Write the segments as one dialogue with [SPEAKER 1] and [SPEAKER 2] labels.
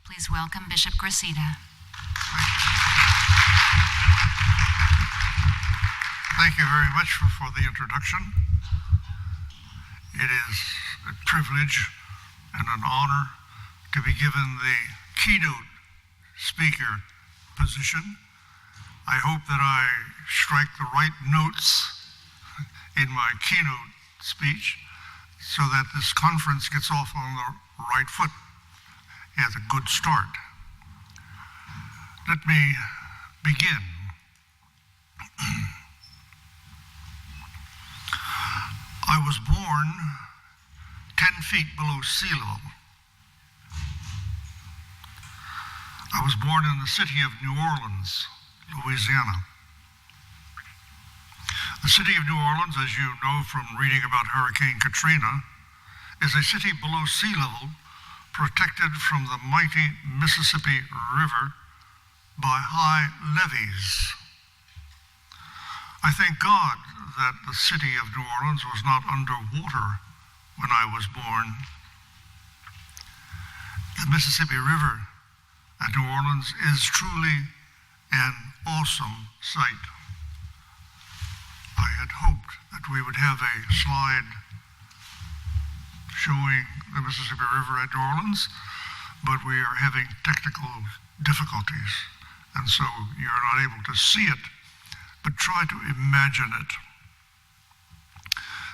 [SPEAKER 1] Please welcome Bishop Garcia.
[SPEAKER 2] Thank you very much for the introduction. It is a privilege and an honor to be given the keynote speaker position. I hope that I strike the right notes in my keynote speech so that this conference gets off on the right foot, has a good start. Let me begin. I was born 10 feet below sea level. I was born in the city of New Orleans, Louisiana. The city of New Orleans, as you know from reading about Hurricane Katrina, is a city below sea level, protected from the mighty Mississippi River by high levees. I thank God that the city of New Orleans was not underwater when I was born. The Mississippi River at New Orleans is truly an awesome sight. I had hoped that we would have a slide showing the Mississippi River at New Orleans, but we are having technical difficulties, and so you're not able to see it, but try to imagine it.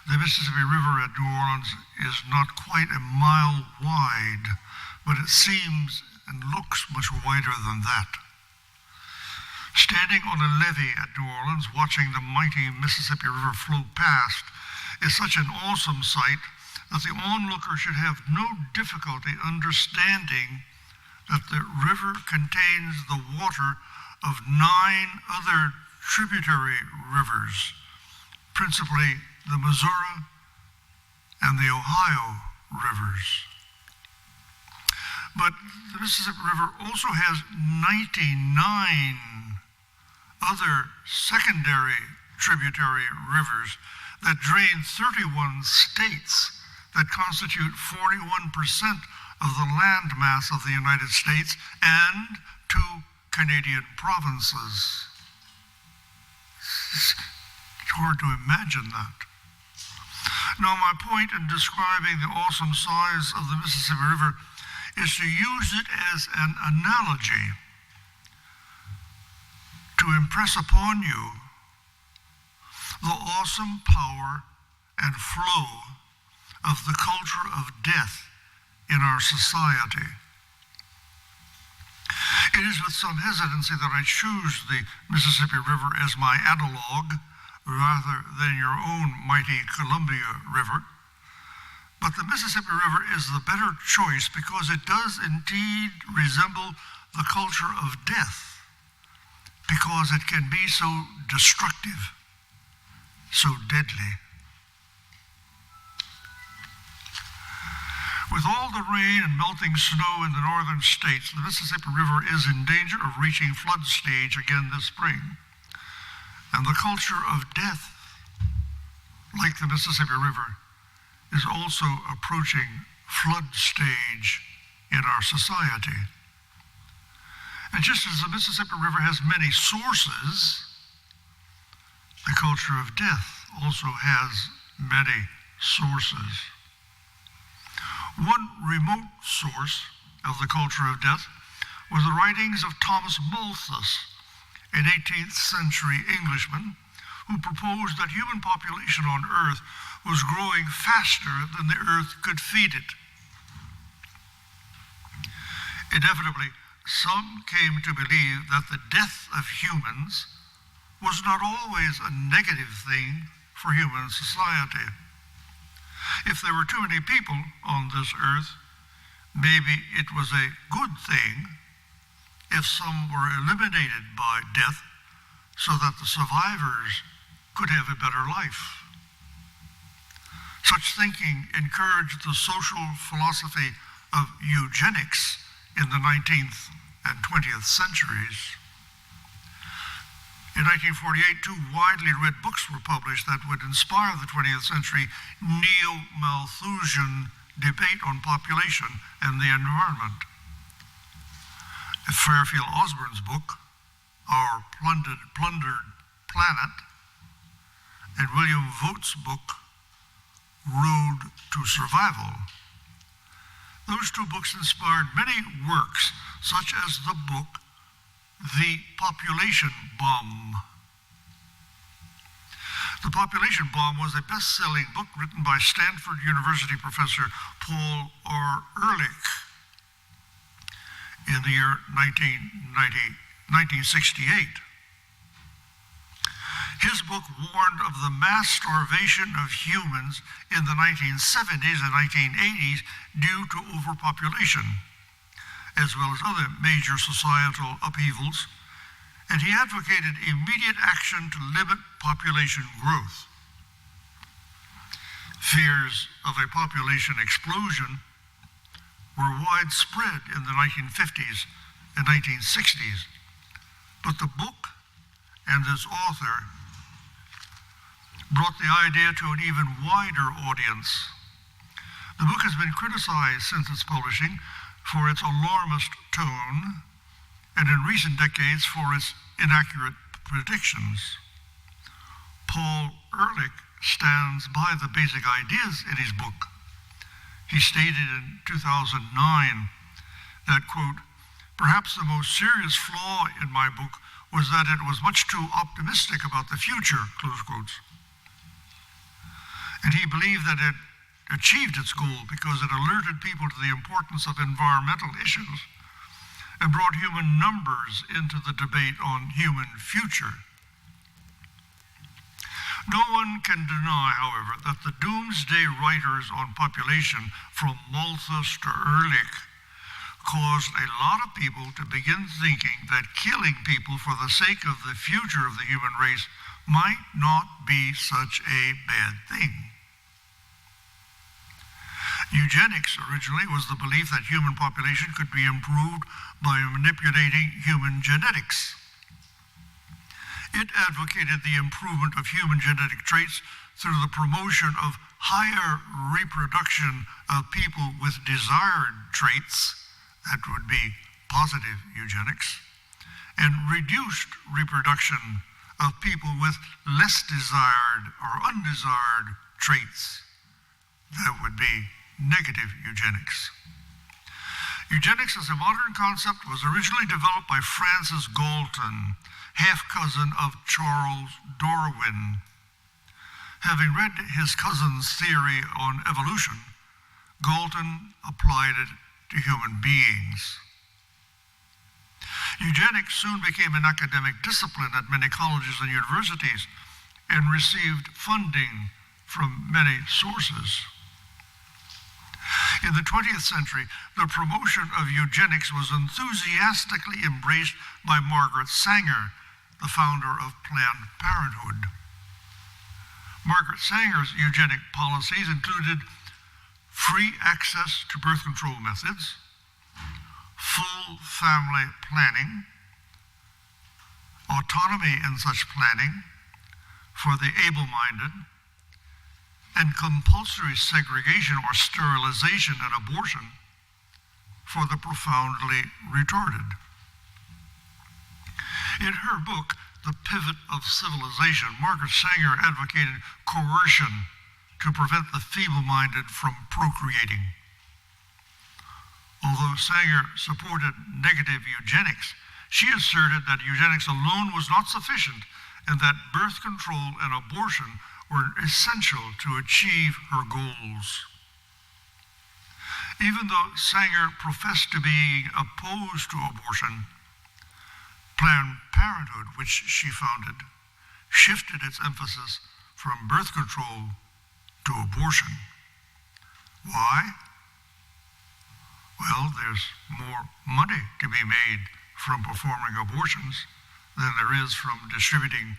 [SPEAKER 2] The Mississippi River at New Orleans is not quite a mile wide, but it seems and looks much wider than that. Standing on a levee at New Orleans, watching the mighty Mississippi River flow past is such an awesome sight that the onlooker should have no difficulty understanding that the river contains the water of 9 other tributary rivers, principally the Missouri and the Ohio rivers. But the Mississippi River also has 99 other secondary tributary rivers that drain 31 states that constitute 41% of the land mass of the United States and 2 Canadian provinces. It's hard to imagine that. Now, my point in describing the awesome size of the Mississippi River is to use it as an analogy to impress upon you the awesome power and flow of the culture of death in our society. It is with some hesitancy that I choose the Mississippi River as my analog rather than your own mighty Columbia River. But the Mississippi River is the better choice because it does indeed resemble the culture of death, because it can be so destructive, so deadly. With all the rain and melting snow in the northern states, the Mississippi River is in danger of reaching flood stage again this spring. And the culture of death, like the Mississippi River, is also approaching flood stage in our society. And just as the Mississippi River has many sources, the culture of death also has many sources. One remote source of the culture of death was the writings of Thomas Malthus, an 18th century Englishman who proposed that human population on Earth was growing faster than the Earth could feed it. Inevitably, some came to believe that the death of humans was not always a negative thing for human society. If there were too many people on this earth, maybe it was a good thing if some were eliminated by death so that the survivors could have a better life. Such thinking encouraged the social philosophy of eugenics in the 19th and 20th centuries. In 1948, 2 widely read books were published that would inspire the 20th century neo-Malthusian debate on population and the environment. Fairfield Osborne's book, Our Plundered Planet, and William Vogt's book, Road to Survival. Those two books inspired many works, such as the book, The Population Bomb. The Population Bomb was a best-selling book written by Stanford University professor Paul R. Ehrlich in the year 1968. His book warned of the mass starvation of humans in the 1970s and 1980s due to overpopulation, as well as other major societal upheavals, and he advocated immediate action to limit population growth. Fears of a population explosion were widespread in the 1950s and 1960s, but the book and its author brought the idea to an even wider audience. The book has been criticized since its publishing for its alarmist tone and in recent decades for its inaccurate predictions. Paul Ehrlich stands by the basic ideas in his book. He stated in 2009 that, quote, "Perhaps the most serious flaw in my book was that it was much too optimistic about the future," close quotes. And he believed that it achieved its goal because it alerted people to the importance of environmental issues and brought human numbers into the debate on human future. No one can deny, however, that the doomsday writers on population, from Malthus to Ehrlich, caused a lot of people to begin thinking that killing people for the sake of the future of the human race might not be such a bad thing. Eugenics originally was the belief that human population could be improved by manipulating human genetics. It advocated the improvement of human genetic traits through the promotion of higher reproduction of people with desired traits, that would be positive eugenics, and reduced reproduction of people with less desired or undesired traits, that would be negative eugenics. Eugenics as a modern concept was originally developed by Francis Galton, half-cousin of Charles Darwin. Having read his cousin's theory on evolution, Galton applied it to human beings. Eugenics soon became an academic discipline at many colleges and universities and received funding from many sources. In the 20th century, the promotion of eugenics was enthusiastically embraced by Margaret Sanger, the founder of Planned Parenthood. Margaret Sanger's eugenic policies included free access to birth control methods, full family planning, autonomy in such planning for the able-minded, and compulsory segregation or sterilization and abortion for the profoundly retarded. In her book, The Pivot of Civilization, Margaret Sanger advocated coercion to prevent the feeble-minded from procreating. Although Sanger supported negative eugenics, she asserted that eugenics alone was not sufficient and that birth control and abortion were essential to achieve her goals. Even though Sanger professed to be opposed to abortion, Planned Parenthood, which she founded, shifted its emphasis from birth control to abortion. Why? Well, there's more money to be made from performing abortions than there is from distributing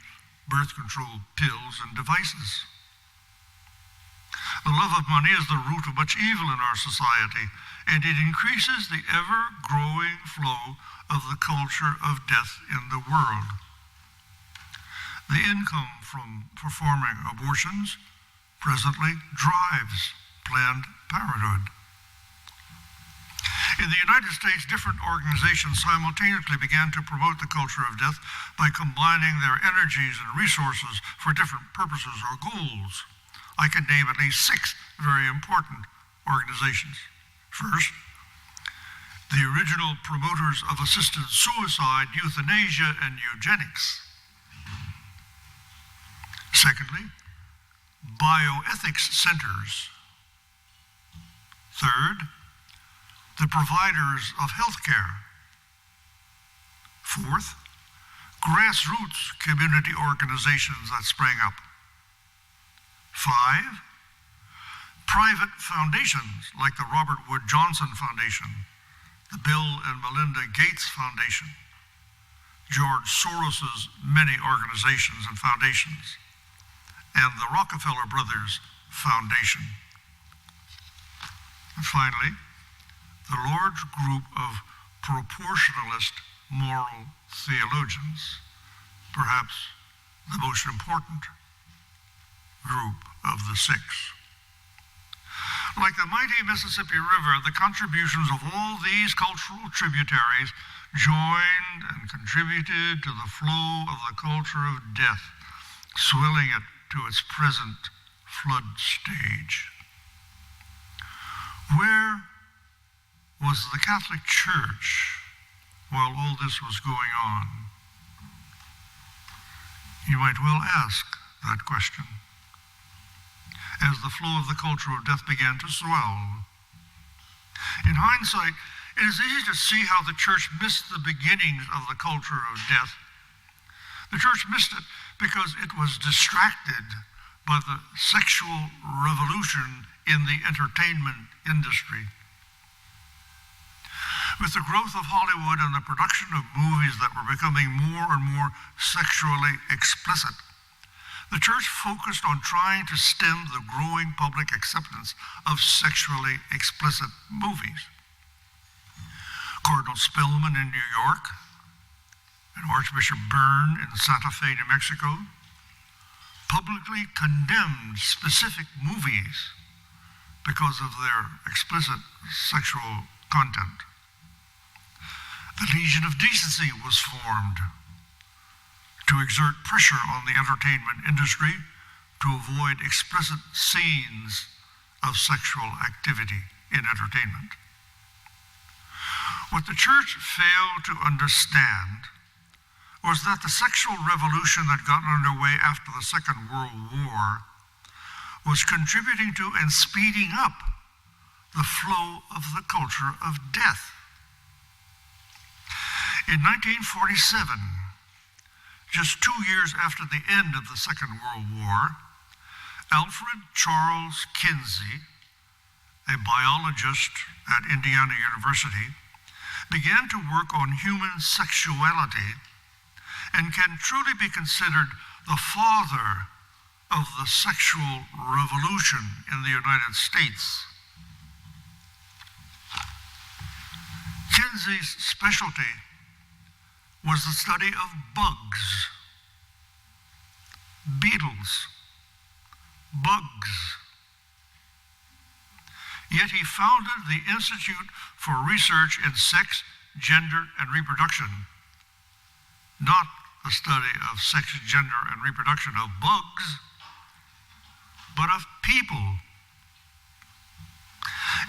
[SPEAKER 2] birth control pills and devices. The love of money is the root of much evil in our society, and it increases the ever-growing flow of the culture of death in the world. The income from performing abortions presently drives Planned Parenthood. In the United States, different organizations simultaneously began to promote the culture of death by combining their energies and resources for different purposes or goals. I can name at least 6 very important organizations. First, the original promoters of assisted suicide, euthanasia, and eugenics. Secondly, bioethics centers. Third, the providers of health care. Fourth, grassroots community organizations that sprang up. 5, private foundations like the Robert Wood Johnson Foundation, the Bill and Melinda Gates Foundation, George Soros's many organizations and foundations, and the Rockefeller Brothers Foundation. And finally, the large group of proportionalist moral theologians, perhaps the most important group of the 6. Like the mighty Mississippi River, the contributions of all these cultural tributaries joined and contributed to the flow of the culture of death, swelling it to its present flood stage. Where was the Catholic Church while all this was going on? You might well ask that question as the flow of the culture of death began to swell. In hindsight, it is easy to see how the church missed the beginnings of the culture of death. The church missed it because it was distracted by the sexual revolution in the entertainment industry. With the growth of Hollywood and the production of movies that were becoming more and more sexually explicit, the church focused on trying to stem the growing public acceptance of sexually explicit movies. Cardinal Spellman in New York and Archbishop Byrne in Santa Fe, New Mexico, publicly condemned specific movies because of their explicit sexual content. The Legion of Decency was formed to exert pressure on the entertainment industry to avoid explicit scenes of sexual activity in entertainment. What the church failed to understand was that the sexual revolution that got underway after the Second World War was contributing to and speeding up the flow of the culture of death. In 1947, just 2 years after the end of the Second World War, Alfred Charles Kinsey, a biologist at Indiana University, began to work on human sexuality and can truly be considered the father of the sexual revolution in the United States. Kinsey's specialty was the study of bugs, beetles, bugs. Yet he founded the Institute for Research in Sex, Gender, and Reproduction, not the study of sex, gender, and reproduction of bugs, but of people.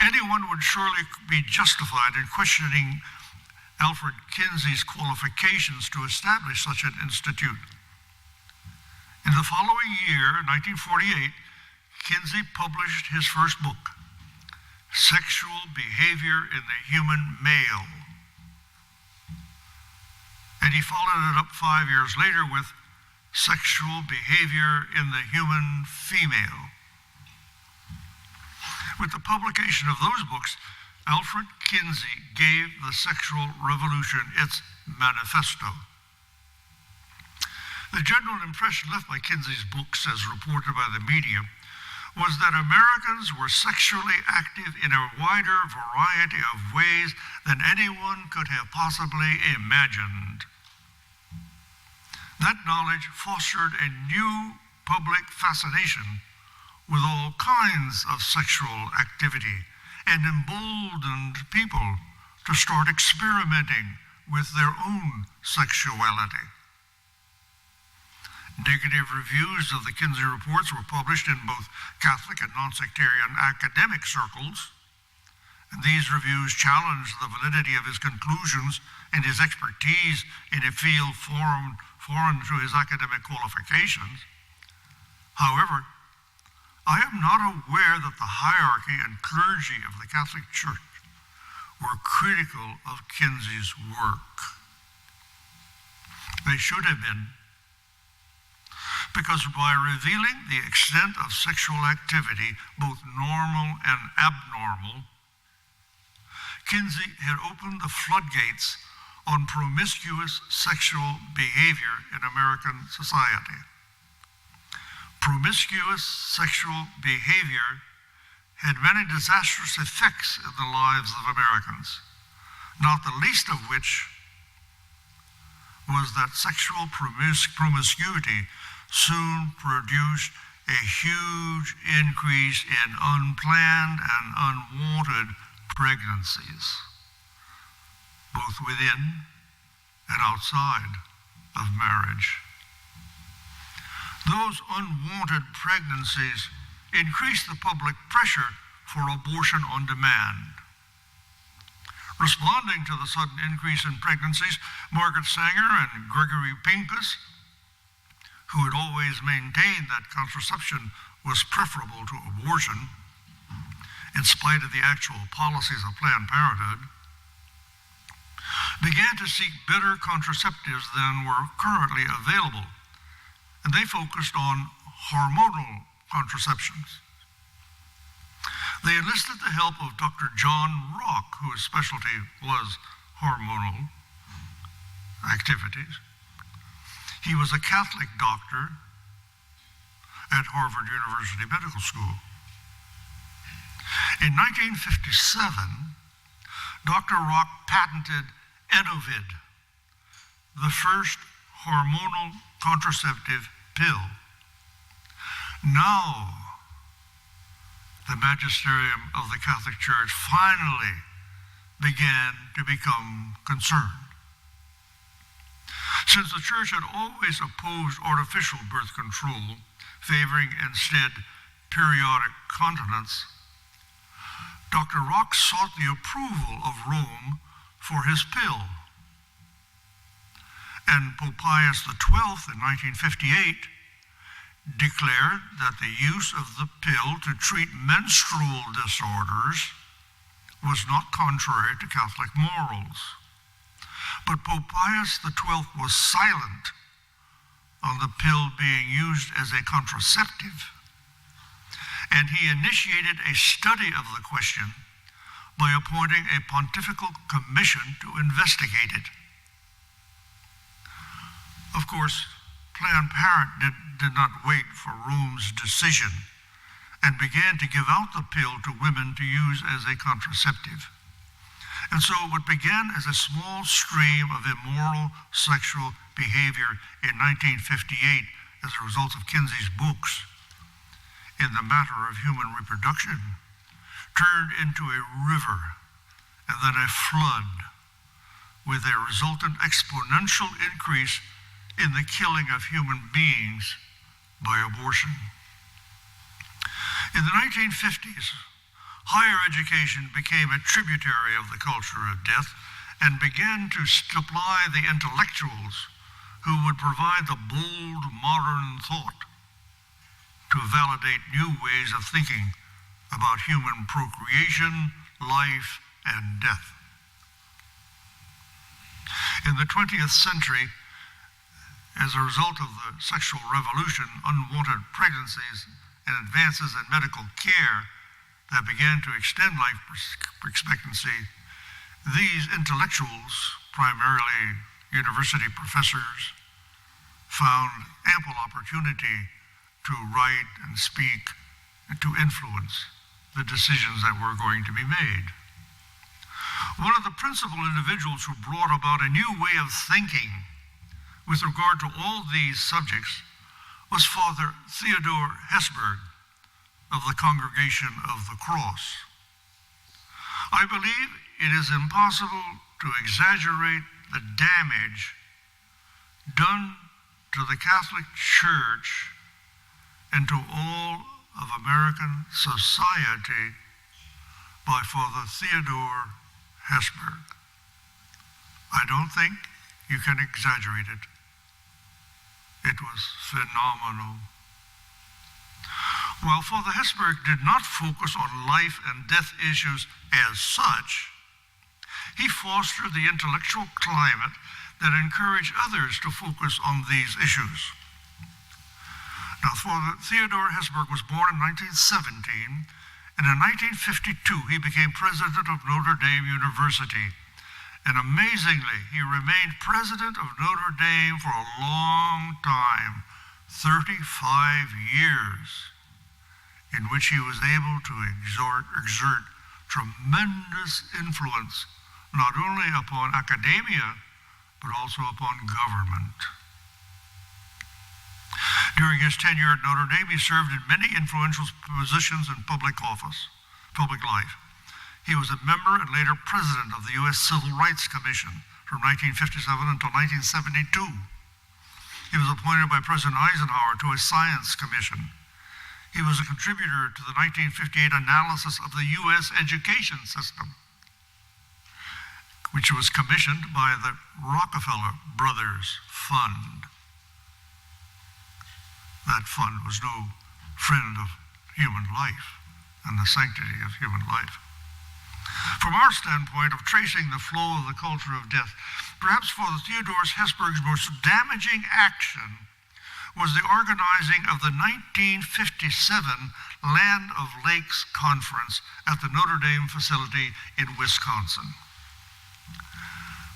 [SPEAKER 2] Anyone would surely be justified in questioning Alfred Kinsey's qualifications to establish such an institute. In the following year, 1948, Kinsey published his first book, Sexual Behavior in the Human Male. And he followed it up 5 years later with Sexual Behavior in the Human Female. With the publication of those books, Alfred Kinsey gave the sexual revolution its manifesto. The general impression left by Kinsey's books, as reported by the media, was that Americans were sexually active in a wider variety of ways than anyone could have possibly imagined. That knowledge fostered a new public fascination with all kinds of sexual activity and emboldened people to start experimenting with their own sexuality. Negative reviews of the Kinsey reports were published in both Catholic and non-sectarian academic circles, and these reviews challenged the validity of his conclusions and his expertise in a field foreign to his academic qualifications. However, I am not aware that the hierarchy and clergy of the Catholic Church were critical of Kinsey's work. They should have been, because by revealing the extent of sexual activity, both normal and abnormal, Kinsey had opened the floodgates on promiscuous sexual behavior in American society. Promiscuous sexual behavior had many disastrous effects in the lives of Americans, not the least of which was that sexual promiscuity soon produced a huge increase in unplanned and unwanted pregnancies, both within and outside of marriage. Those unwanted pregnancies increased the public pressure for abortion on demand. Responding to the sudden increase in pregnancies, Margaret Sanger and Gregory Pincus, who had always maintained that contraception was preferable to abortion, in spite of the actual policies of Planned Parenthood, began to seek better contraceptives than were currently available, and they focused on hormonal contraceptions. They enlisted the help of Dr. John Rock, whose specialty was hormonal activities. He was a Catholic doctor at Harvard University Medical School. In 1957, Dr. Rock patented Enovid, the first hormonal contraceptive pill. Now, the magisterium of the Catholic Church finally began to become concerned. Since the Church had always opposed artificial birth control, favoring instead periodic continence, Dr. Rock sought the approval of Rome for his pill. And Pope Pius XII in 1958 declared that the use of the pill to treat menstrual disorders was not contrary to Catholic morals. But Pope Pius XII was silent on the pill being used as a contraceptive, and he initiated a study of the question by appointing a pontifical commission to investigate it. Of course, Planned Parenthood did not wait for Rome's decision and began to give out the pill to women to use as a contraceptive. And so what began as a small stream of immoral sexual behavior in 1958 as a result of Kinsey's books in the matter of human reproduction turned into a river and then a flood with a resultant exponential increase in the killing of human beings by abortion. In the 1950s, higher education became a tributary of the culture of death and began to supply the intellectuals who would provide the bold modern thought to validate new ways of thinking about human procreation, life, and death. In the 20th century, as a result of the sexual revolution, unwanted pregnancies and advances in medical care that began to extend life expectancy, these intellectuals, primarily university professors, found ample opportunity to write and speak and to influence the decisions that were going to be made. One of the principal individuals who brought about a new way of thinking with regard to all these subjects was Father Theodore Hesburgh of the Congregation of the Cross. I believe it is impossible to exaggerate the damage done to the Catholic Church and to all of American society by Father Theodore Hesburgh. I don't think you can exaggerate it. It was phenomenal. While Father Hesburgh did not focus on life and death issues as such, he fostered the intellectual climate that encouraged others to focus on these issues. Now, Father Theodore Hesburgh was born in 1917, and in 1952 he became president of Notre Dame University. And amazingly, he remained president of Notre Dame for a long time, 35 years, in which he was able to exert tremendous influence, not only upon academia, but also upon government. During his tenure at Notre Dame, he served in many influential positions in public life. He was a member and later president of the U.S. Civil Rights Commission from 1957 until 1972. He was appointed by President Eisenhower to a Science Commission. He was a contributor to the 1958 analysis of the U.S. education system, which was commissioned by the Rockefeller Brothers Fund. That fund was no friend of human life and the sanctity of human life. From our standpoint of tracing the flow of the culture of death, perhaps Father Theodore Hesburgh's most damaging action was the organizing of the 1957 Land of Lakes Conference at the Notre Dame facility in Wisconsin.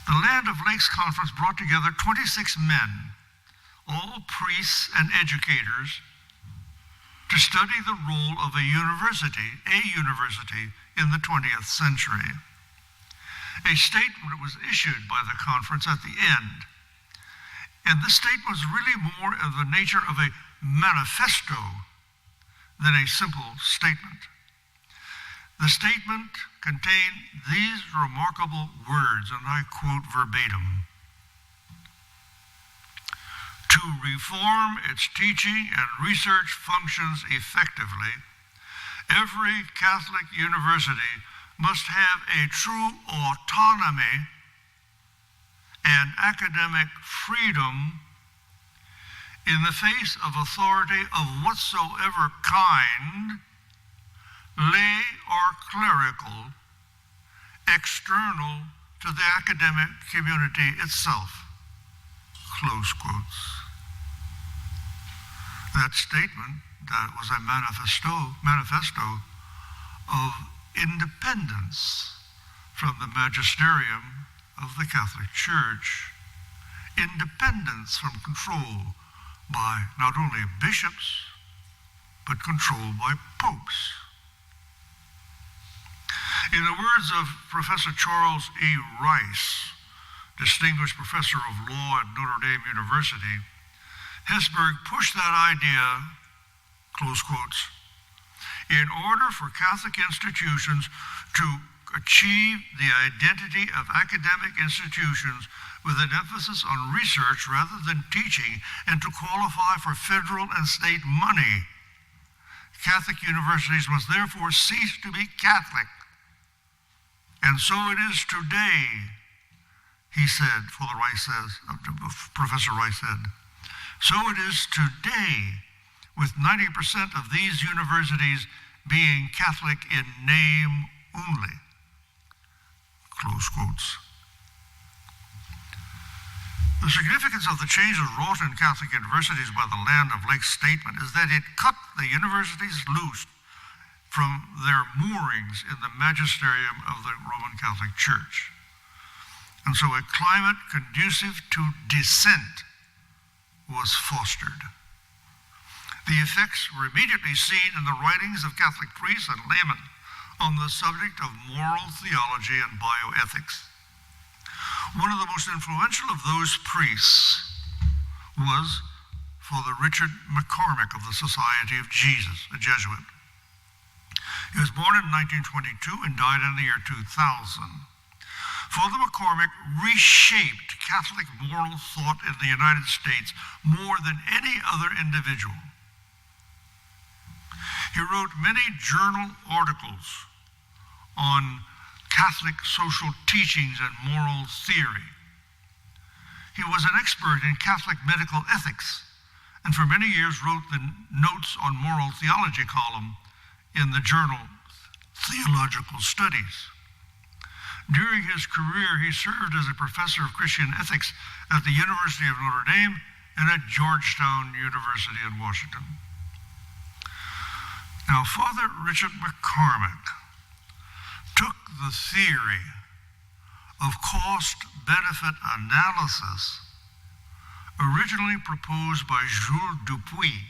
[SPEAKER 2] The Land of Lakes Conference brought together 26 men, all priests and educators, to study the role of a university in the 20th century. A statement was issued by the conference at the end, and this statement was really more of the nature of a manifesto than a simple statement. The statement contained these remarkable words, and I quote verbatim: "To reform its teaching and research functions effectively, every Catholic university must have a true autonomy and academic freedom in the face of authority of whatsoever kind, lay or clerical, external to the academic community itself." Close quotes. That statement, that was a manifesto of independence from the magisterium of the Catholic Church, independence from control by not only bishops, but control by popes. In the words of Professor Charles E. Rice, distinguished professor of law at Notre Dame University, Hesburgh pushed that idea, close quotes, in order for Catholic institutions to achieve the identity of academic institutions with an emphasis on research rather than teaching, and to qualify for federal and state money, Catholic universities must therefore cease to be Catholic. And so it is today, he said, Professor Rice said, so it is today, with 90% of these universities being Catholic in name only. Close quotes. The significance of the changes wrought in Catholic universities by the Land of Lakes statement is that it cut the universities loose from their moorings in the magisterium of the Roman Catholic Church. And so a climate conducive to dissent was fostered. The effects were immediately seen in the writings of Catholic priests and laymen on the subject of moral theology and bioethics. One of the most influential of those priests was Father Richard McCormick of the Society of Jesus, a Jesuit. He was born in 1922 and died in the year 2000. Father McCormick reshaped Catholic moral thought in the United States more than any other individual. He wrote many journal articles on Catholic social teachings and moral theory. He was an expert in Catholic medical ethics, and for many years wrote the Notes on Moral Theology column in the journal Theological Studies. During his career, he served as a professor of Christian ethics at the University of Notre Dame and at Georgetown University in Washington. Now, Father Richard McCormick took the theory of cost-benefit analysis originally proposed by Jules Dupuy,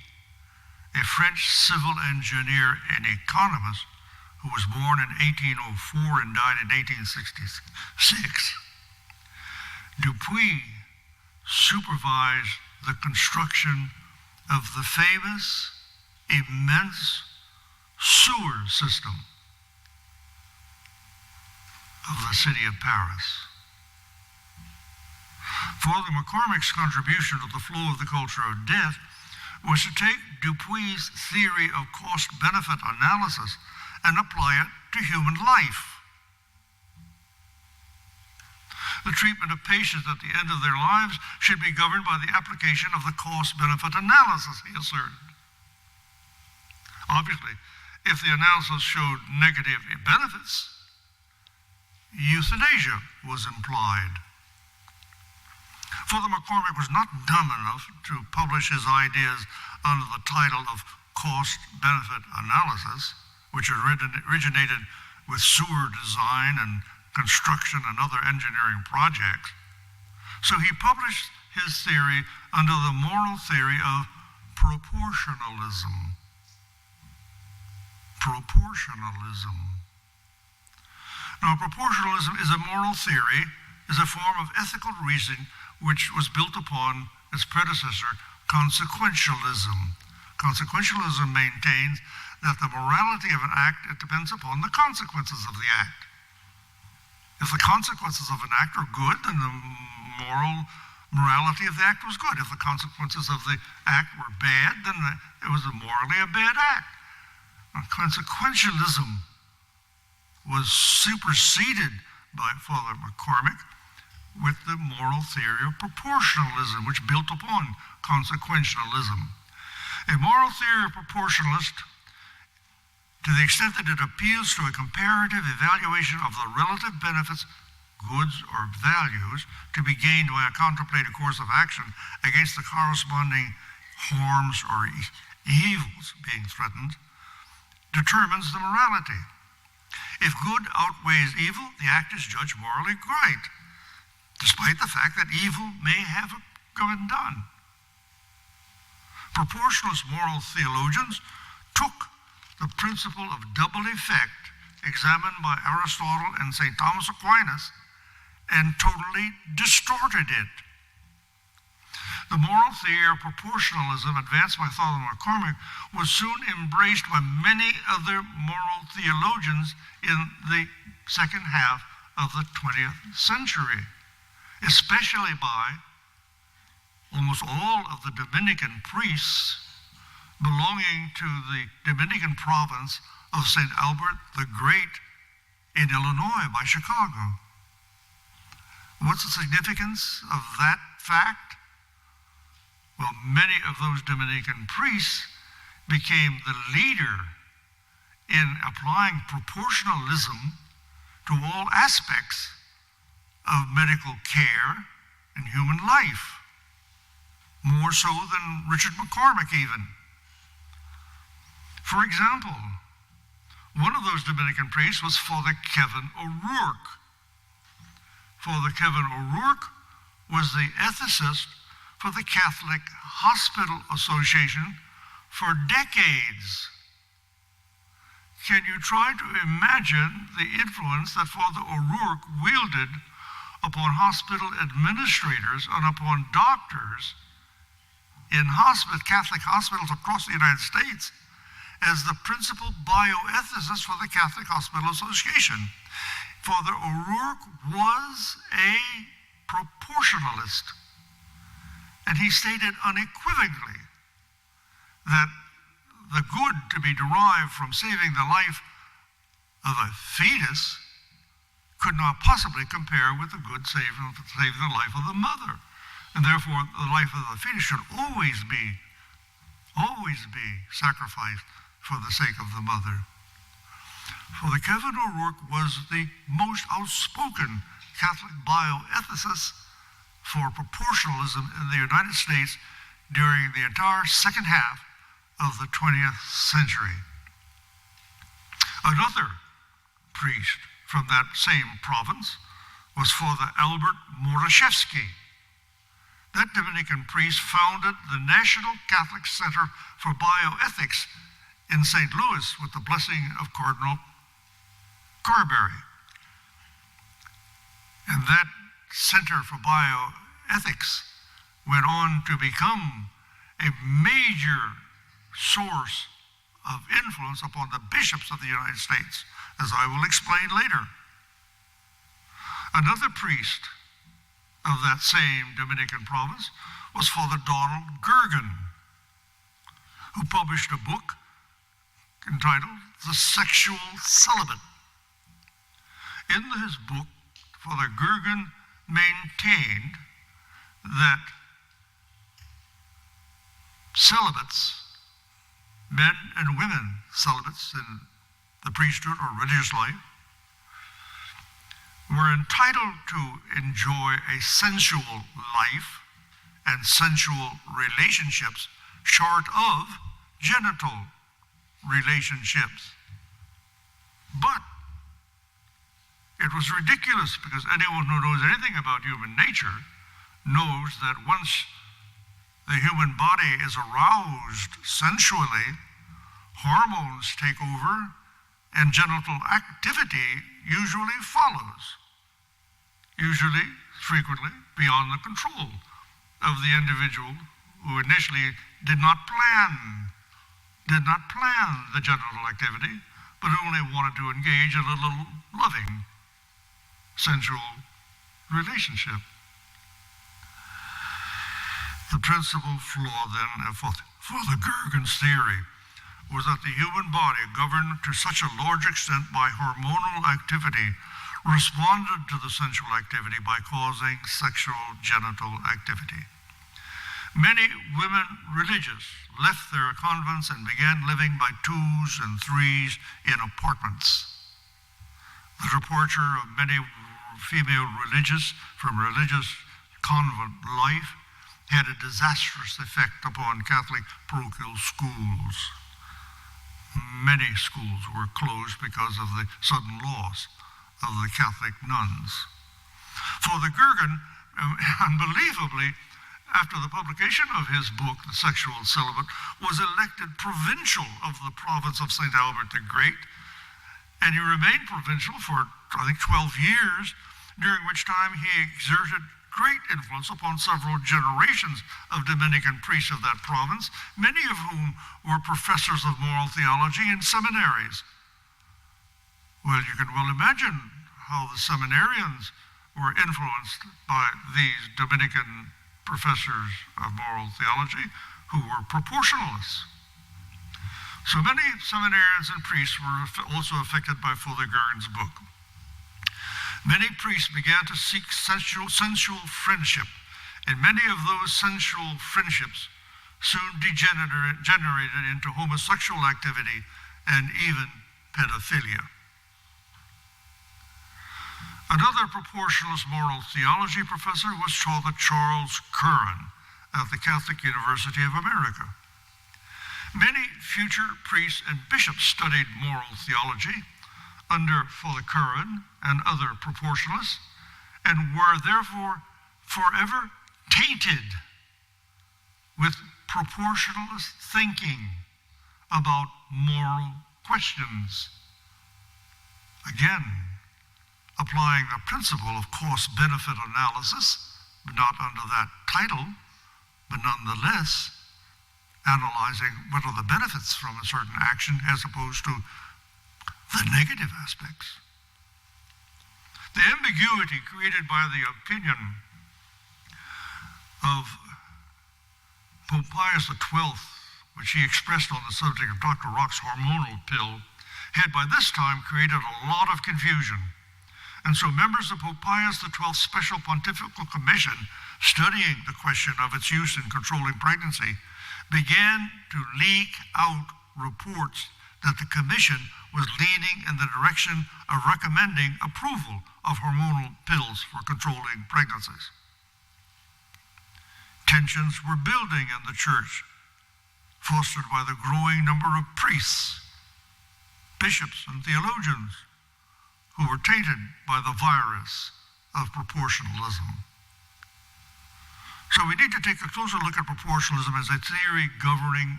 [SPEAKER 2] a French civil engineer and economist who was born in 1804 and died in 1866. Dupuy supervised the construction of the famous, immense sewer system of the city of Paris. Father McCormick's contribution to the flow of the culture of death was to take Dupuy's theory of cost-benefit analysis and apply it to human life. The treatment of patients at the end of their lives should be governed by the application of the cost-benefit analysis, he asserted. Obviously, if the analysis showed negative benefits, euthanasia was implied. Father McCormick was not dumb enough to publish his ideas under the title of cost-benefit analysis, which originated with sewer design and construction and other engineering projects. So he published his theory under the moral theory of proportionalism. Proportionalism. Now, proportionalism is a moral theory, is a form of ethical reasoning which was built upon its predecessor, consequentialism. Consequentialism maintains that the morality of an act, it depends upon the consequences of the act. If the consequences of an act are good, then the morality of the act was good. If the consequences of the act were bad, then it was morally a bad act. Now, consequentialism was superseded by Father McCormick with the moral theory of proportionalism, which built upon consequentialism. A moral theory of proportionalist, to the extent that it appeals to a comparative evaluation of the relative benefits, goods, or values to be gained by a contemplated course of action against the corresponding harms or evils being threatened, determines the morality. If good outweighs evil, the act is judged morally right, despite the fact that evil may have been done. Proportionalist moral theologians took the principle of double effect examined by Aristotle and St. Thomas Aquinas and totally distorted it. The moral theory of proportionalism advanced by Father McCormick was soon embraced by many other moral theologians in the second half of the 20th century, especially by almost all of the Dominican priests belonging to the Dominican province of St. Albert the Great in Illinois by Chicago. What's the significance of that fact? Well, many of those Dominican priests became the leader in applying proportionalism to all aspects of medical care and human life, more so than Richard McCormick even. For example, one of those Dominican priests was Father Kevin O'Rourke. Father Kevin O'Rourke was the ethicist for the Catholic Hospital Association for decades. Can you try to imagine the influence that Father O'Rourke wielded upon hospital administrators and upon doctors in Catholic hospitals across the United States, as the principal bioethicist for the Catholic Hospital Association. Father O'Rourke was a proportionalist, and he stated unequivocally that the good to be derived from saving the life of a fetus could not possibly compare with the good saving the life of the mother. And therefore, the life of the fetus should always be sacrificed for the sake of the mother. Father Kevin O'Rourke was the most outspoken Catholic bioethicist for proportionalism in the United States during the entire second half of the 20th century. Another priest from that same province was Father Albert Moroszewski. That Dominican priest founded the National Catholic Center for Bioethics in St. Louis with the blessing of Cardinal Carberry. And that Center for Bioethics went on to become a major source of influence upon the bishops of the United States, as I will explain later. Another priest of that same Dominican province was Father Donald Gergen, who published a book entitled The Sexual Celibate. In his book, Father Gergen maintained that celibates, men and women celibates in the priesthood or religious life, were entitled to enjoy a sensual life and sensual relationships short of genital relationships. But it was ridiculous, because anyone who knows anything about human nature knows that once the human body is aroused sensually, hormones take over and genital activity usually follows, usually, frequently, beyond the control of the individual who initially did not plan the genital activity, but only wanted to engage in a little loving, sensual relationship. The principal flaw then of Father Gergen's theory was that the human body, governed to such a large extent by hormonal activity, responded to the sensual activity by causing sexual genital activity. Many women religious left their convents and began living by twos and threes in apartments. The departure of many female religious from religious convent life had a disastrous effect upon Catholic parochial schools. Many schools were closed because of the sudden loss of the Catholic nuns. Father Gergen, unbelievably, after the publication of his book, The Sexual Celibate, was elected provincial of the province of St. Albert the Great, and he remained provincial for, I think, 12 years, during which time he exerted great influence upon several generations of Dominican priests of that province, many of whom were professors of moral theology in seminaries. Well, you can well imagine how the seminarians were influenced by these Dominican professors of moral theology who were proportionalists. So many seminarians and priests were also affected by Father Gergen's book. Many priests began to seek sensual friendship, and many of those sensual friendships soon degenerated into homosexual activity and even pedophilia. Another proportionalist moral theology professor was Father Charles Curran at the Catholic University of America. Many future priests and bishops studied moral theology under Father Curran and other proportionalists, and were therefore forever tainted with proportionalist thinking about moral questions. Again, applying the principle of cost-benefit analysis, not under that title, but nonetheless analyzing what are the benefits from a certain action as opposed to the negative aspects. The ambiguity created by the opinion of Pope Pius XII, which he expressed on the subject of Dr. Rock's hormonal pill, had by this time created a lot of confusion. And so members of Pope Pius XII's Special Pontifical Commission, studying the question of its use in controlling pregnancy, began to leak out reports that the Commission was leaning in the direction of recommending approval of hormonal pills for controlling pregnancies. Tensions were building in the church, fostered by the growing number of priests, bishops, and theologians who were tainted by the virus of proportionalism. So we need to take a closer look at proportionalism as a theory governing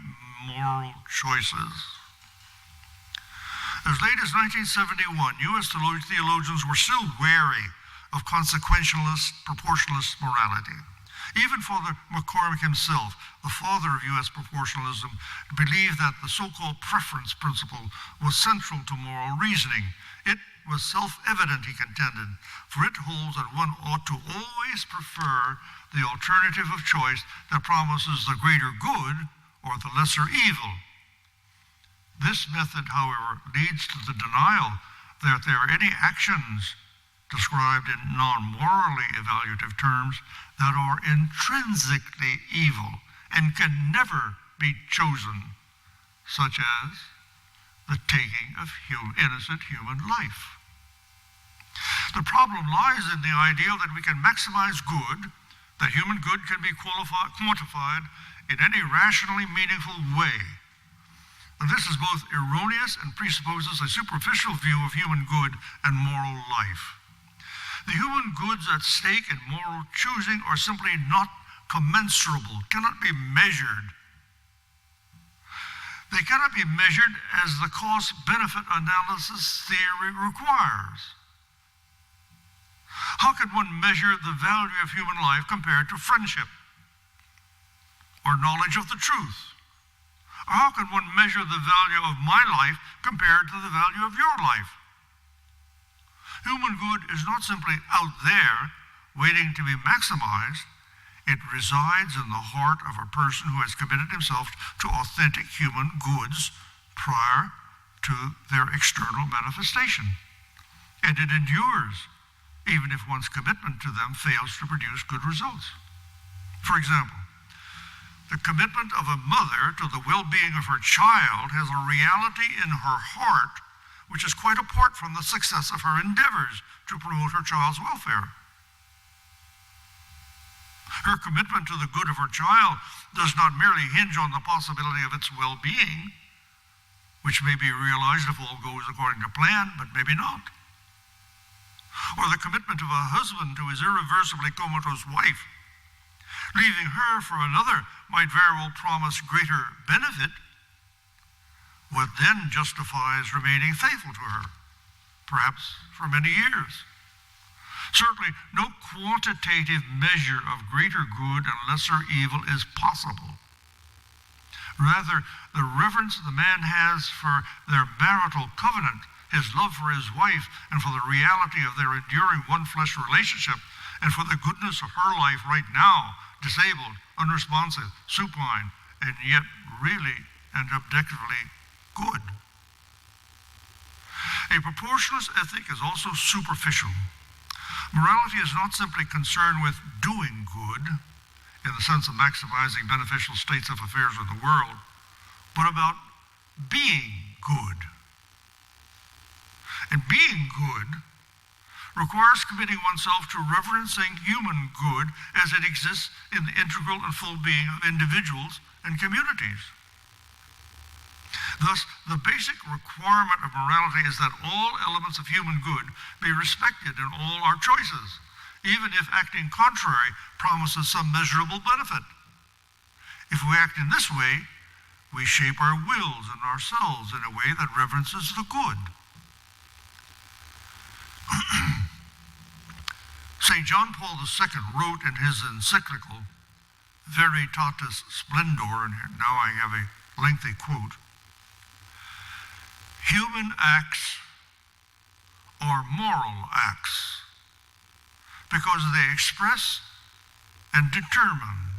[SPEAKER 2] moral choices. As late as 1971, U.S. theologians were still wary of consequentialist, proportionalist morality. Even Father McCormick himself, the father of U.S. proportionalism, believed that the so-called preference principle was central to moral reasoning. It was self-evident, he contended, for it holds that one ought to always prefer the alternative of choice that promises the greater good or the lesser evil. This method, however, leads to the denial that there are any actions described in non-morally evaluative terms that are intrinsically evil and can never be chosen, such as the taking of innocent human life. The problem lies in the ideal that we can maximize good, that human good can be quantified in any rationally meaningful way. And this is both erroneous and presupposes a superficial view of human good and moral life. The human goods at stake in moral choosing are simply not commensurable, cannot be measured. They cannot be measured as the cost-benefit analysis theory requires. How can one measure the value of human life compared to friendship or knowledge of the truth? Or how can one measure the value of my life compared to the value of your life? Human good is not simply out there waiting to be maximized. It resides in the heart of a person who has committed himself to authentic human goods prior to their external manifestation. And it endures, even if one's commitment to them fails to produce good results. For example, the commitment of a mother to the well-being of her child has a reality in her heart which is quite apart from the success of her endeavors to promote her child's welfare. Her commitment to the good of her child does not merely hinge on the possibility of its well-being, which may be realized if all goes according to plan, but maybe not. Or the commitment of a husband to his irreversibly comatose wife. Leaving her for another might very well promise greater benefit. What then justifies remaining faithful to her, perhaps for many years? Certainly, no quantitative measure of greater good and lesser evil is possible. Rather, the reverence the man has for their marital covenant, his love for his wife, and for the reality of their enduring one-flesh relationship, and for the goodness of her life right now, disabled, unresponsive, supine, and yet really and objectively good. A proportionalist ethic is also superficial. Morality is not simply concerned with doing good, in the sense of maximizing beneficial states of affairs in the world, but about being good. And being good requires committing oneself to reverencing human good as it exists in the integral and full being of individuals and communities. Thus, the basic requirement of morality is that all elements of human good be respected in all our choices, even if acting contrary promises some measurable benefit. If we act in this way, we shape our wills and ourselves in a way that reverences the good. St. John Paul II wrote in his encyclical, veritatis splendor, and now I have a lengthy quote, human acts are moral acts because they express and determine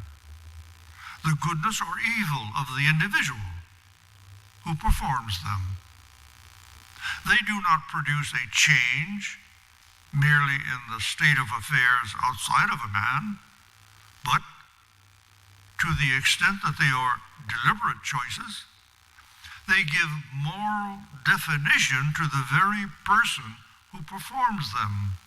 [SPEAKER 2] the goodness or evil of the individual who performs them. They do not produce a change merely in the state of affairs outside of a man, but to the extent that they are deliberate choices, they give moral definition to the very person who performs them,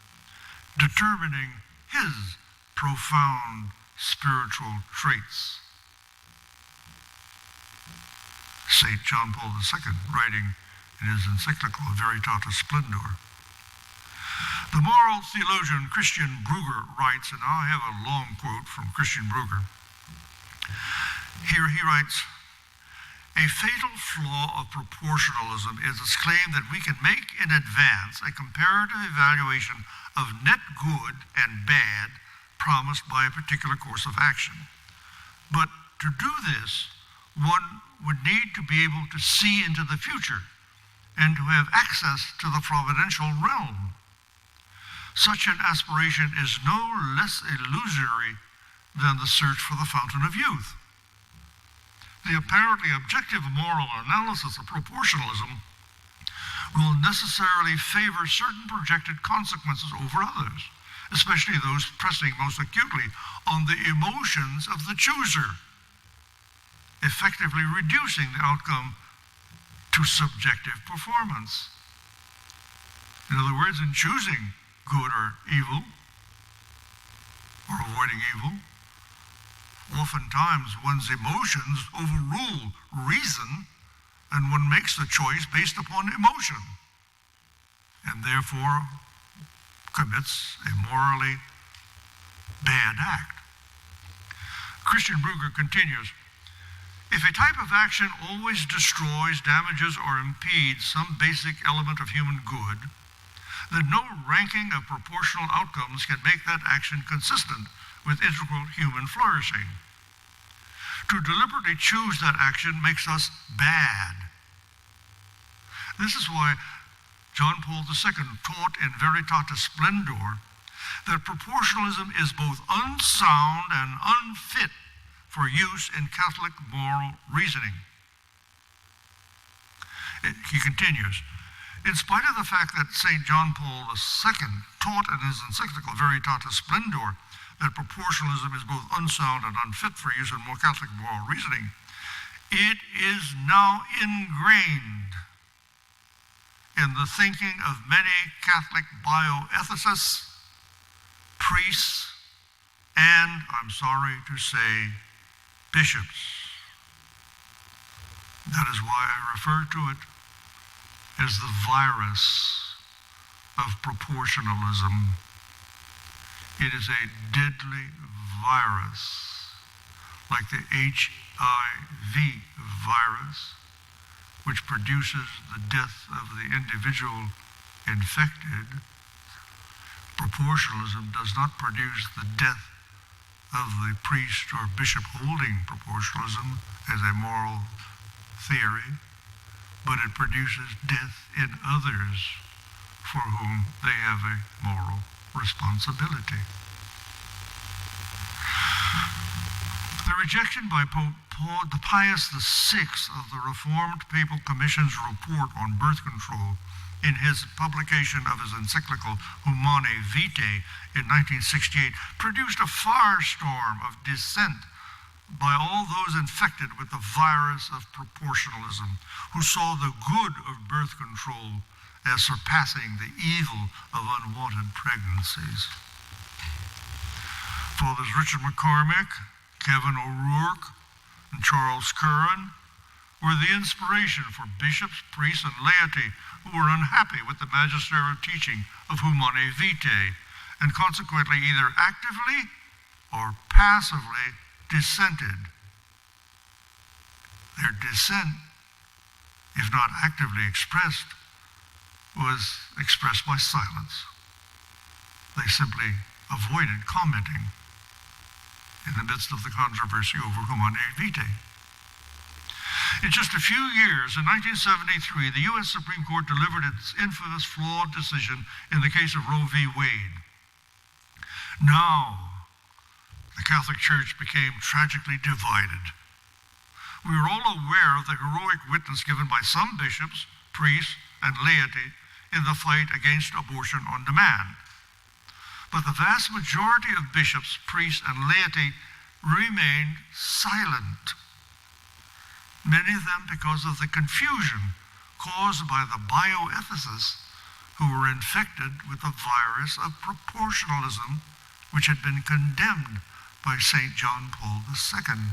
[SPEAKER 2] determining his profound spiritual traits. St. John Paul II, writing in his encyclical Veritatis Splendor. The moral theologian Christian Brugger writes, and I have a long quote from Christian Brugger. Here he writes, a fatal flaw of proportionalism is its claim that we can make in advance a comparative evaluation of net good and bad promised by a particular course of action. But to do this, one would need to be able to see into the future and to have access to the providential realm. Such an aspiration is no less illusory than the search for the fountain of youth. The apparently objective moral analysis of proportionalism will necessarily favor certain projected consequences over others, especially those pressing most acutely on the emotions of the chooser, effectively reducing the outcome to subjective performance. In other words, in choosing good or evil, or avoiding evil, oftentimes one's emotions overrule reason, and one makes the choice based upon emotion, and therefore commits a morally bad act. Christian Brugger continues, if a type of action always destroys, damages, or impedes some basic element of human good, then no ranking of proportional outcomes can make that action consistent with integral human flourishing. To deliberately choose that action makes us bad. This is why John Paul II taught in Veritatis Splendor that proportionalism is both unsound and unfit for use in Catholic moral reasoning. He continues, in spite of the fact that St. John Paul II taught in his encyclical Veritatis Splendor that proportionalism is both unsound and unfit for use in more Catholic moral reasoning, it is now ingrained in the thinking of many Catholic bioethicists, priests, and, I'm sorry to say, bishops. That is why I refer to it as the virus of proportionalism. It is a deadly virus, like the HIV virus, which produces the death of the individual infected. Proportionalism does not produce the death of the priest or bishop holding proportionalism as a moral theory, but it produces death in others for whom they have a moral responsibility. The rejection by Pope Pius VI of the Reformed Papal Commission's report on birth control in his publication of his encyclical Humanae Vitae in 1968 produced a firestorm of dissent by all those infected with the virus of proportionalism, who saw the good of birth control as surpassing the evil of unwanted pregnancies. Fathers Richard McCormick, Kevin O'Rourke, and Charles Curran were the inspiration for bishops, priests, and laity who were unhappy with the magisterial teaching of Humanae Vitae, and consequently either actively or passively dissented. Their dissent, if not actively expressed, was expressed by silence. They simply avoided commenting. in the midst of the controversy over Humanae Vitae. In just a few years, in 1973, the U.S. Supreme Court delivered its infamous flawed decision in the case of Roe v. Wade. Now, the Catholic Church became tragically divided. We are all aware of the heroic witness given by some bishops, priests, and laity in the fight against abortion on demand. But the vast majority of bishops, priests, and laity remained silent. Many of them because of the confusion caused by the bioethicists who were infected with the virus of proportionalism, which had been condemned by St. John Paul II.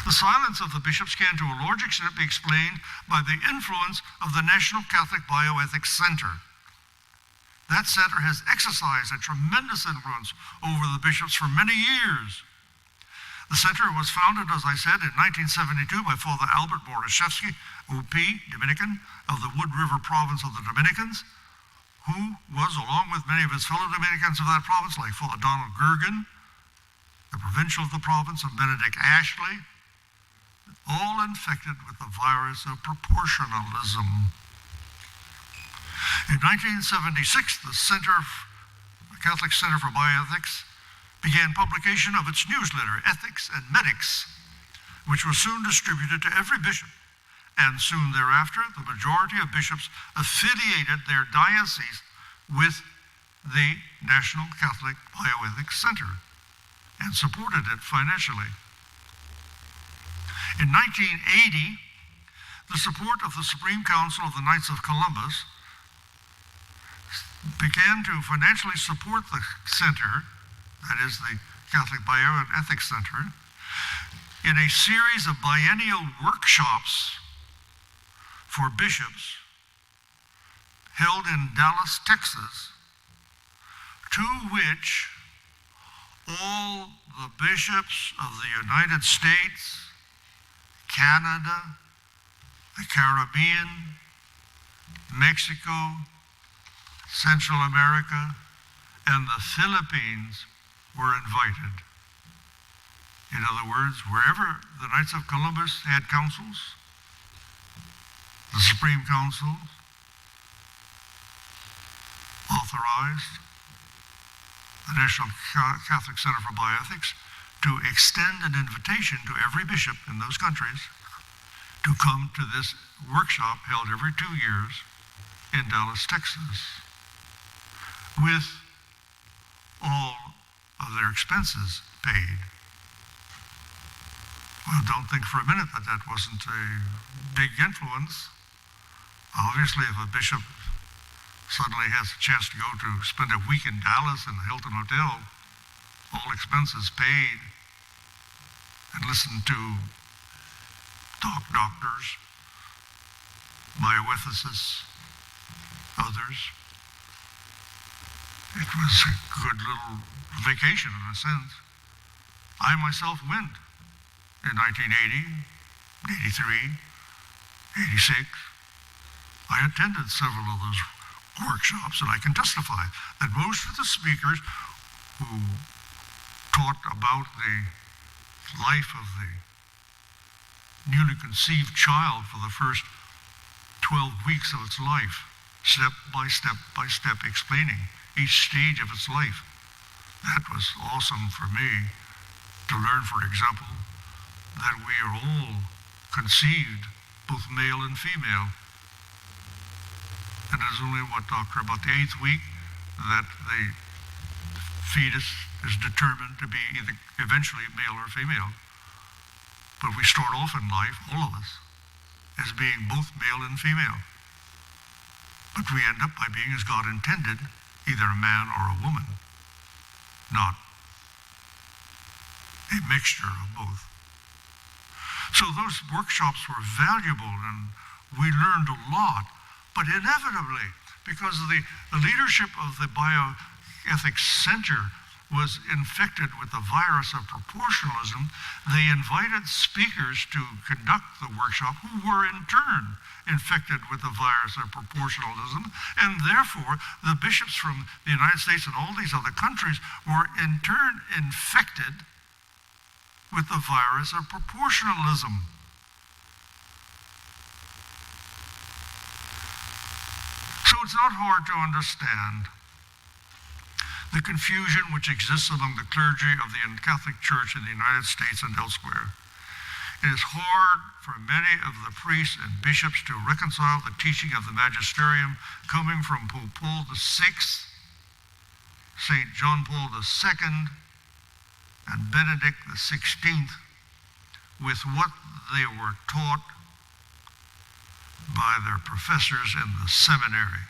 [SPEAKER 2] The silence of the bishops can to a large extent be explained by the influence of the National Catholic Bioethics Center. That center has exercised a tremendous influence over the bishops for many years. The center was founded, as I said, in 1972 by Father Albert Borashevsky, OP, Dominican, of the Wood River province of the Dominicans, who was, along with many of his fellow Dominicans of that province, like Father Donald Gergen, the provincial of the province, and Benedict Ashley, all infected with the virus of proportionalism. In 1976, the Catholic Center for Bioethics began publication of its newsletter, Ethics and Medics, which was soon distributed to every bishop. And soon thereafter, the majority of bishops affiliated their diocese with the National Catholic Bioethics Center and supported it financially. In 1980, the support of the Supreme Council of the Knights of Columbus began to financially support the center, that is the Catholic Bioethics Center, in a series of biennial workshops for bishops held in Dallas, Texas, to which all the bishops of the United States, Canada, the Caribbean, Mexico, Central America, and the Philippines were invited. In other words, wherever the Knights of Columbus had councils, the Supreme Council authorized the National Catholic Center for Bioethics to extend an invitation to every bishop in those countries to come to this workshop held every 2 years in Dallas, Texas, with all of their expenses paid. Well, don't think for a minute that that wasn't a big influence. Obviously, if a bishop suddenly has a chance to go to spend a week in Dallas in the Hilton Hotel, all expenses paid, and listen to doctors, bioethicists, others, it was a good little vacation in a sense. I myself went in 1980, 83, 86. I attended several of those workshops, and I can testify that most of the speakers who taught about the life of the newly conceived child for the first 12 weeks of its life, step by step explaining each stage of its life. That was awesome for me to learn, for example, that we are all conceived, both male and female. And it is only, doctor, about the 8th week that the fetus is determined to be either eventually male or female. But we start off in life, all of us, as being both male and female. But we end up by being as God intended, either a man or a woman, not a mixture of both. So those workshops were valuable, and we learned a lot. But inevitably, because of the leadership of the Bioethics Center was infected with the virus of proportionalism, they invited speakers to conduct the workshop who were in turn infected with the virus of proportionalism, and therefore the bishops from the United States and all these other countries were in turn infected with the virus of proportionalism. So it's not hard to understand the confusion which exists among the clergy of the Catholic Church in the United States and elsewhere. It is hard for many of the priests and bishops to reconcile the teaching of the magisterium coming from Pope Paul VI, St. John Paul II, and Benedict XVI with what they were taught by their professors in the seminary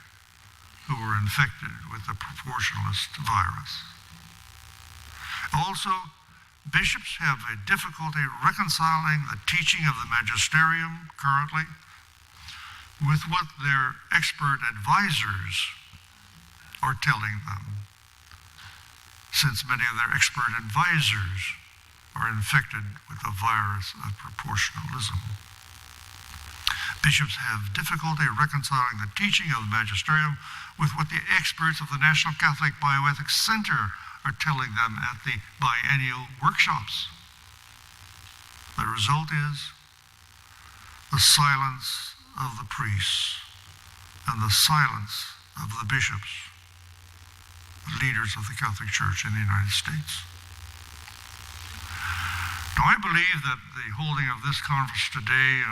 [SPEAKER 2] who were infected with the proportionalist virus. Also, bishops have a difficulty reconciling the teaching of the magisterium currently with what their expert advisors are telling them, since many of their expert advisors are infected with the virus of proportionalism. Bishops have difficulty reconciling the teaching of the magisterium with what the experts of the National Catholic Bioethics Center are telling them at the biennial workshops. The result is the silence of the priests and the silence of the bishops, the leaders of the Catholic Church in the United States. Now, I believe that the holding of this conference today,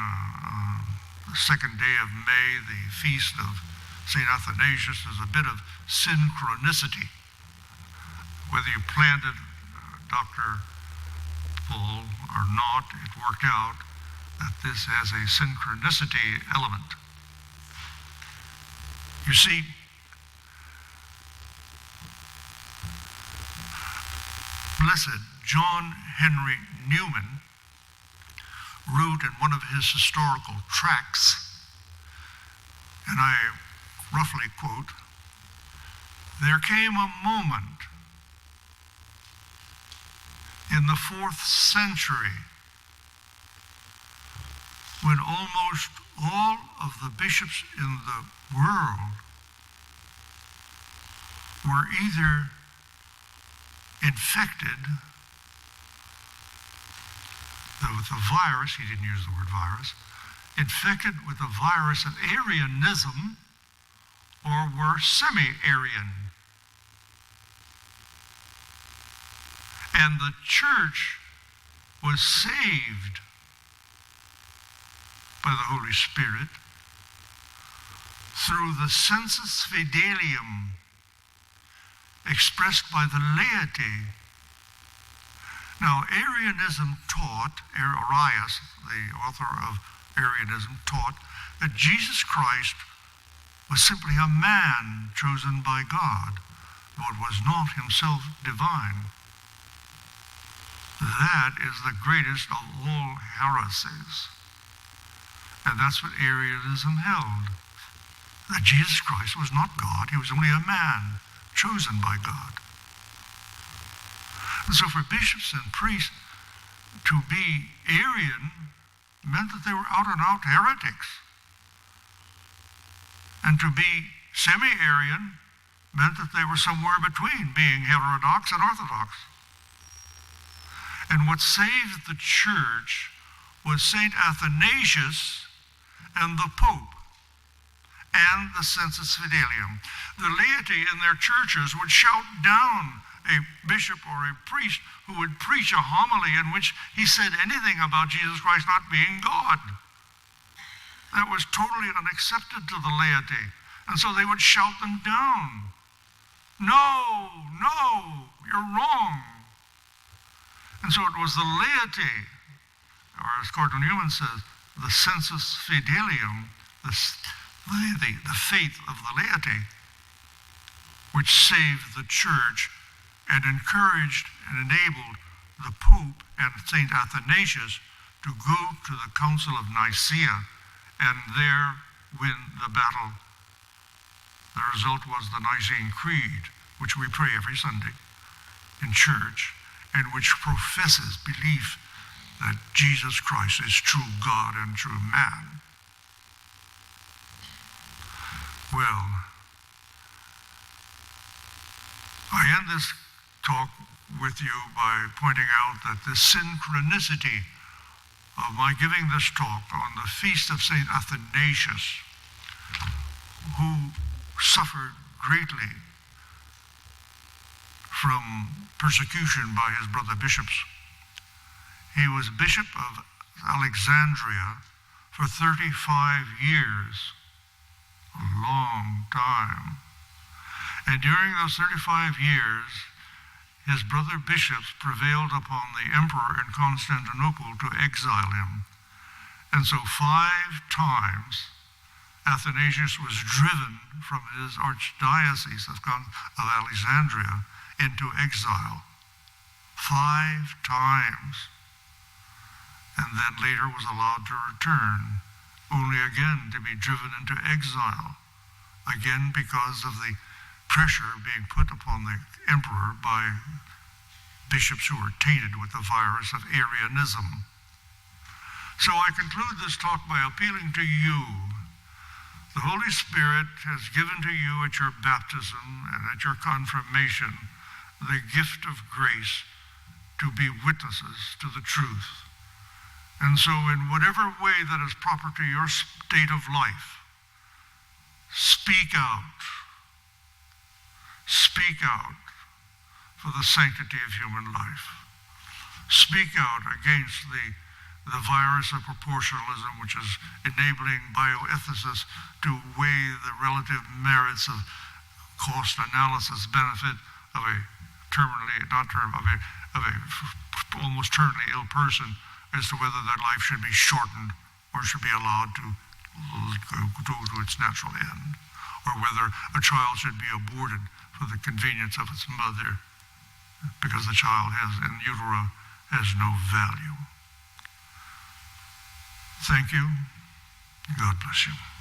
[SPEAKER 2] the second day of May, the feast of St. Athanasius, is a bit of synchronicity. Whether you planned it, Dr. Paul, or not, it worked out that this has a synchronicity element. You see, Blessed John Henry Newman wrote in one of his historical tracts, and I roughly quote, "There came a moment in the 4th century when almost all of the bishops in the world were either infected with the virus," he didn't use the word virus, infected with the virus of Arianism or were semi-Arian. And the church was saved by the Holy Spirit through the sensus fidelium expressed by the laity. Now, Arianism taught, Arius, the author of Arianism, taught that Jesus Christ was simply a man chosen by God, but was not himself divine. That is the greatest of all heresies. And that's what Arianism held, that Jesus Christ was not God, he was only a man chosen by God. And so for bishops and priests to be Arian meant that they were out and out heretics. And to be semi-Arian meant that they were somewhere between being heterodox and orthodox. And what saved the church was St. Athanasius and the Pope and the sensus fidelium. The laity in their churches would shout down a bishop or a priest who would preach a homily in which he said anything about Jesus Christ not being God. That was totally unaccepted to the laity. And so they would shout them down. No, no, you're wrong. And so it was the laity, or as Cardinal Newman says, the sensus fidelium, the faith of the laity, which saved the church and encouraged and enabled the Pope and St. Athanasius to go to the Council of Nicaea and there win the battle. The result was the Nicene Creed, which we pray every Sunday in church and which professes belief that Jesus Christ is true God and true man. Well, I end this talk with you by pointing out that the synchronicity of my giving this talk on the feast of St. Athanasius, who suffered greatly from persecution by his brother bishops. He was Bishop of Alexandria for 35 years, a long time. And during those 35 years, his brother bishops prevailed upon the emperor in Constantinople to exile him. And so 5 times Athanasius was driven from his archdiocese of Alexandria into exile. 5 times. And then later was allowed to return, only again to be driven into exile, again because of the pressure being put upon the emperor by bishops who were tainted with the virus of Arianism. So I conclude this talk by appealing to you. The Holy Spirit has given to you at your baptism and at your confirmation the gift of grace to be witnesses to the truth. And so in whatever way that is proper to your state of life, speak out. Speak out for the sanctity of human life. Speak out against the virus of proportionalism, which is enabling bioethicists to weigh the relative merits of cost analysis benefit of a almost terminally ill person as to whether their life should be shortened or should be allowed to go to its natural end, or whether a child should be aborted for the convenience of its mother because the child in utero has no value. Thank you. God bless you.